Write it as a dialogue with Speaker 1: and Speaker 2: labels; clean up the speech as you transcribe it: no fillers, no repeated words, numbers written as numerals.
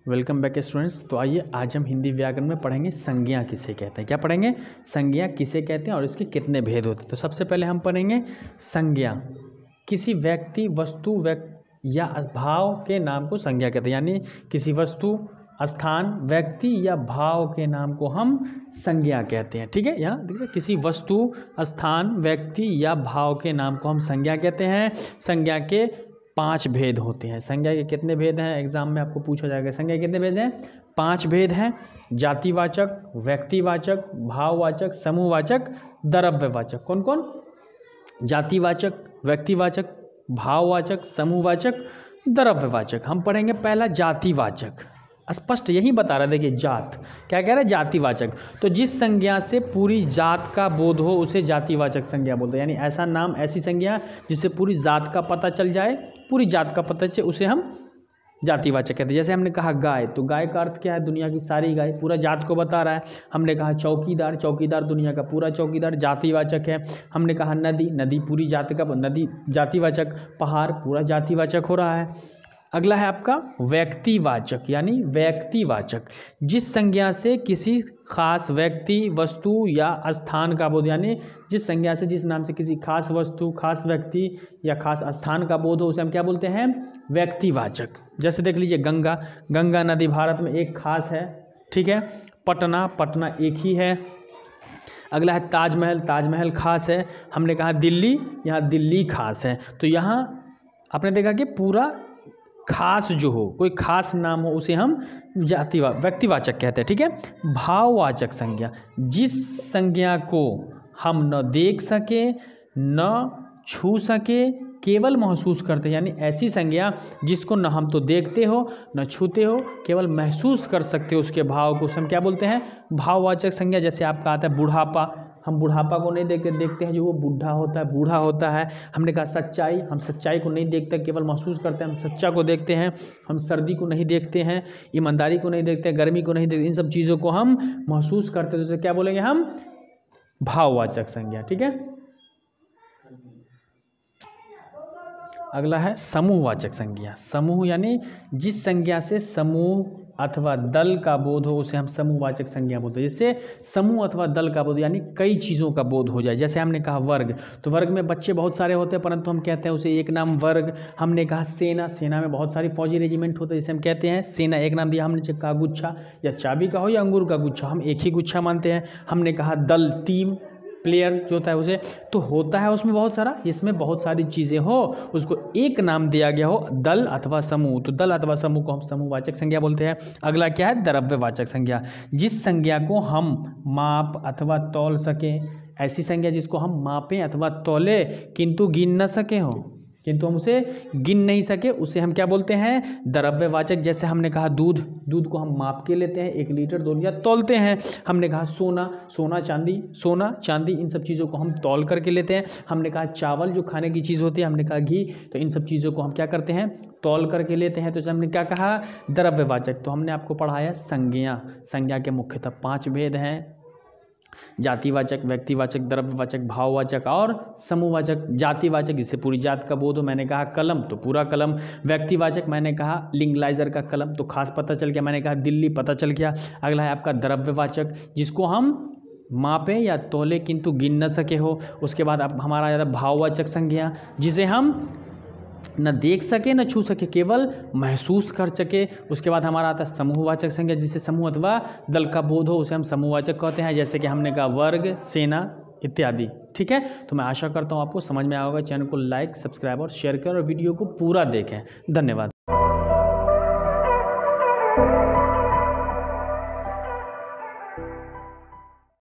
Speaker 1: Welcome back students. तो आइए आज हम हिंदी व्याकरण में पढ़ेंगे संज्ञा किसे कहते हैं। क्या पढ़ेंगे? संज्ञा किसे कहते हैं और इसके कितने भेद होते हैं। तो सबसे पहले हम पढ़ेंगे संज्ञा। किसी व्यक्ति, वस्तु, या भाव के नाम को संज्ञा कहते हैं। यानी किसी वस्तु, स्थान, व्यक्ति या भाव के नाम को हम संज्ञा कहते हैं। ठीक है, यहाँ देखिए, किसी वस्तु, स्थान, व्यक्ति या भाव के नाम को हम संज्ञा कहते हैं। संज्ञा के 5 भेद होते हैं। संज्ञा के कितने भेद हैं? एग्जाम में आपको पूछा जाएगा। संज्ञा के कितने भेद हैं? 5 भेद हैं। जातिवाचक, व्यक्तिवाचक, भाववाचक, समूहवाचक, द्रव्यवाचक। कौन कौन? जातिवाचक, व्यक्तिवाचक, भाववाचक, समूहवाचक, द्रव्यवाचक। हम पढ़ेंगे पहला जातिवाचक। स्पष्ट यही बता रहा है, देखिए जात क्या कह रहा है? जातिवाचक। तो जिस संज्ञा से पूरी जात का बोध हो उसे जातिवाचक संज्ञा बोलते हैं। यानी ऐसा नाम, ऐसी संज्ञा जिससे पूरी जात का पता चल जाए, पूरी जात का पता चले, उसे हम जातिवाचक कहते हैं। जैसे हमने कहा गाय, तो गाय का अर्थ क्या है? दुनिया की सारी गाय, पूरा जात को बता रहा है। हमने कहा चौकीदार, चौकीदार दुनिया का पूरा चौकीदार, जातिवाचक है। हमने कहा नदी, नदी पूरी जात का, नदी जातिवाचक। पहाड़ पूरा जातिवाचक हो रहा है। अगला है आपका व्यक्तिवाचक। यानी व्यक्तिवाचक जिस संज्ञा से किसी खास व्यक्ति, वस्तु या स्थान का बोध, यानी जिस संज्ञा से, जिस नाम से किसी खास वस्तु, खास व्यक्ति या खास स्थान का बोध हो उसे हम क्या बोलते हैं? व्यक्तिवाचक। जैसे देख लीजिए गंगा, गंगा नदी भारत में एक खास है। ठीक है। पटना, पटना एक ही है। अगला है ताजमहल, ताजमहल खास है। हमने कहा दिल्ली, यहाँ दिल्ली खास है। तो यहाँ आपने देखा कि पूरा खास जो हो, कोई खास नाम हो, उसे हम व्यक्तिवाचक कहते हैं। ठीक है। भाववाचक संज्ञा, जिस संज्ञा को हम न देख सके, न छू सके, केवल महसूस करते हैं। यानी ऐसी संज्ञा जिसको न हम तो देखते हो, न छूते हो, केवल महसूस कर सकते हो उसके भाव को, उसे हम क्या बोलते हैं? भाववाचक संज्ञा। जैसे आपका आता है बुढ़ापा, हम बुढ़ापा को नहीं देखते हैं, जो वो बूढ़ा होता है, बूढ़ा होता है। हमने कहा सच्चाई, हम सच्चाई को नहीं देखते, केवल महसूस करते हैं, हम सच्चा को देखते हैं। हम सर्दी को नहीं देखते हैं, ईमानदारी को नहीं देखते, गर्मी को नहीं देखते, इन सब चीज़ों को हम महसूस करते हैं। तो क्या बोलेंगे हम? भाववाचक संज्ञा। ठीक है। अगला है समूहवाचक संज्ञा। समूह यानी जिस संज्ञा से समूह अथवा दल का बोध हो उसे हम समूहवाचक संज्ञा बोलते हैं। जिससे समूह अथवा दल का बोध, यानी कई चीज़ों का बोध हो जाए। जैसे हमने कहा वर्ग, तो वर्ग में बच्चे बहुत सारे होते हैं, परंतु हम कहते हैं उसे एक नाम वर्ग। हमने कहा सेना, सेना में बहुत सारी फौजी रेजिमेंट होते हैं, जिसे हम कहते हैं सेना, एक नाम दिया। हमने कहा गुच्छा, या चाबी का हो या अंगूर का गुच्छा, हम एक ही गुच्छा मानते हैं। हमने कहा दल, टीम, प्लेयर जो होता है उसे, तो होता है उसमें बहुत सारा, जिसमें बहुत सारी चीज़ें हो उसको एक नाम दिया गया हो, दल अथवा समूह। तो दल अथवा समूह को हम समूहवाचक संज्ञा बोलते हैं। अगला क्या है? द्रव्यवाचक संज्ञा। जिस संज्ञा को हम माप अथवा तौल सकें, ऐसी संज्ञा जिसको हम मापें अथवा तौले किंतु गिन न सके हो, किंतु हम उसे गिन नहीं सके, उसे हम क्या बोलते हैं? द्रव्यवाचक। जैसे हमने कहा दूध, दूध को हम माप के लेते हैं, 1 लीटर 2 लीटर तौलते हैं। हमने कहा सोना, सोना चांदी, सोना चांदी, इन सब चीज़ों को हम तौल करके लेते हैं। हमने कहा चावल जो खाने की चीज़ होती है, हमने कहा घी, तो इन सब चीज़ों को हम क्या करते हैं? तौल करके लेते हैं। तो हमने क्या कहा? द्रव्यवाचक। तो हमने आपको पढ़ाया संज्ञा। संज्ञा के मुख्यतः 5 भेद हैं: जातिवाचक, व्यक्तिवाचक, द्रव्यवाचक, भाववाचक और समूहवाचक। जातिवाचक जिससे पूरी जात का बोध हो, मैंने कहा कलम, तो पूरा कलम। व्यक्तिवाचक मैंने कहा लिंगलाइजर का कलम, तो खास पता चल गया, मैंने कहा दिल्ली पता चल गया। अगला है आपका द्रव्यवाचक, जिसको हम मापें या तौले किंतु गिन न सके हो। उसके बाद अब हमारा आ जाता है भाववाचक संज्ञा, जिसे हम न देख सके न छू सके, केवल महसूस कर सके। उसके बाद हमारा आता है समूहवाचक संज्ञा, जिससे समूह अथवा दल का बोध हो, उसे हम समूहवाचक कहते हैं। जैसे कि हमने कहा वर्ग, सेना इत्यादि। ठीक है। तो मैं आशा करता हूँ आपको समझ में आया होगा। चैनल को लाइक, सब्सक्राइब और शेयर करें और वीडियो को पूरा देखें। धन्यवाद।